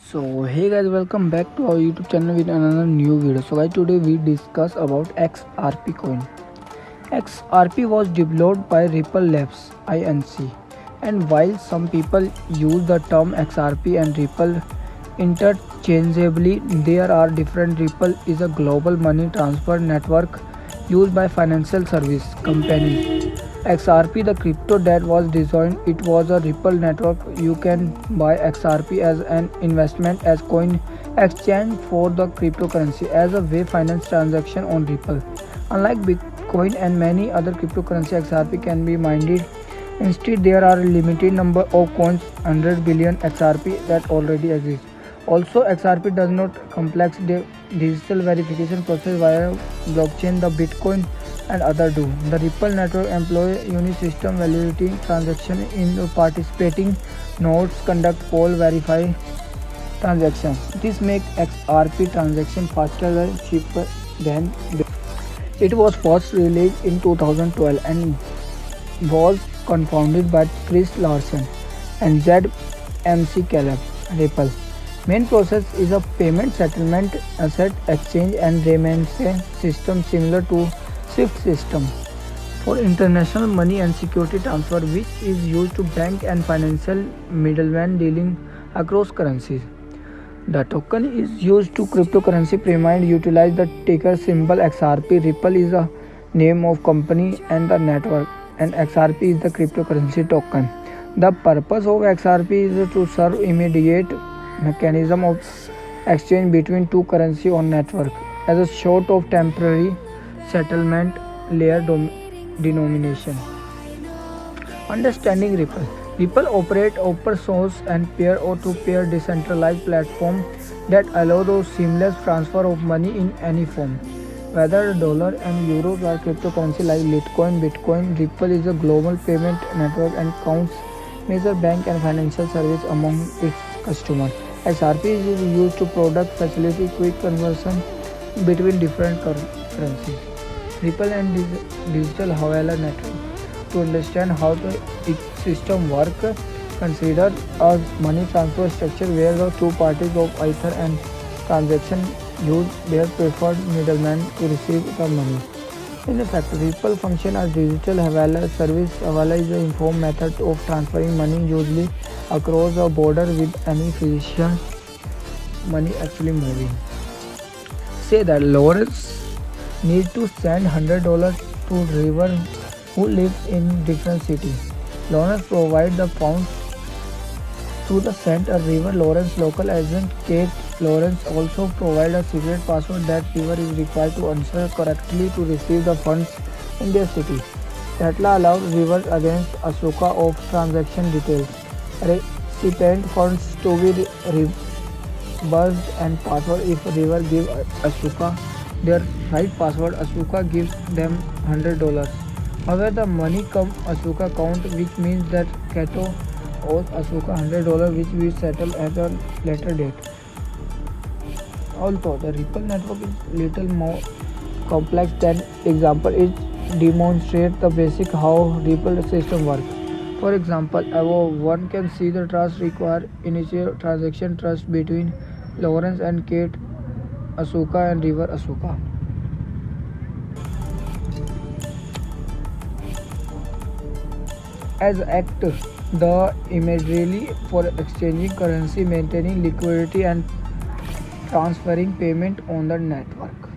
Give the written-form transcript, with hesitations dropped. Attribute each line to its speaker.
Speaker 1: So hey guys, welcome back to our YouTube channel with another new video. So guys, today we discuss about XRP coin. XRP was developed by Ripple Labs Inc. And while some people use the term XRP and Ripple interchangeably, there are different. Ripple is a global money transfer network used by financial service companies. XRP, the crypto that was designed, it was a Ripple network. You can buy XRP as an investment as coin exchange for the cryptocurrency as a way finance transaction on Ripple. Unlike Bitcoin and many other cryptocurrency, XRP can be mined. Instead, there are a limited number of coins, 100 billion XRP that already exist. Also, XRP does not complex digital verification process via blockchain. The Bitcoin and other do. The Ripple network employs unisystem validity transaction in the participating nodes conduct poll verify transactions. This makes XRP transaction faster and cheaper than it was first released in 2012 and was confounded by Chris Larsen and ZMC Caleb. Ripple main process is a payment settlement asset exchange and remittance system similar to SWIFT system for international money and security transfer, which is used to bank and financial middlemen dealing across currencies. The token is used to cryptocurrency payment utilize the ticker symbol XRP. Ripple is a name of company and the network, and XRP is the cryptocurrency token. The purpose of XRP is to serve immediate mechanism of exchange between two currency on network as a sort of temporary settlement layer denomination. Understanding Ripple. Ripple operate open source and peer-to-peer decentralized platform that allow the seamless transfer of money in any form. Whether dollar and euros or cryptocurrency like Bitcoin, Ripple is a global payment network and counts major bank and financial service among its customers. XRP is used to product facility quick conversion between different currencies. Ripple and Digital Hawala network. To understand how the system works, consider a money transfer structure where the two parties of Ether and transaction use their preferred middleman to receive the money. In effect, Ripple function as digital Hawala service. Hawala is an informed method of transferring money usually across a border with any physical money actually moving. Say that Lawrence need to send $100 to River who lives in different city. Lawrence provide the funds to the sent a River Lawrence local agent Kate Lawrence also provide a secret password that River is required to answer correctly to receive the funds in their city. Tatla allows River against Asuka of transaction details. Recipient funds to be reimbursed and password if River give Asuka their right password. Asuka gives them $100. However, the money comes Asuka account, which means that Kato owes Asuka $100, which we settle at a later date. Although the Ripple network is little more complex than example, it demonstrates the basic how Ripple system works. For example, one can see the trust require initial transaction trust between Lawrence and Kate Asuka and River Asuka. As act the immediately for exchanging currency, maintaining liquidity and transferring payment on the network.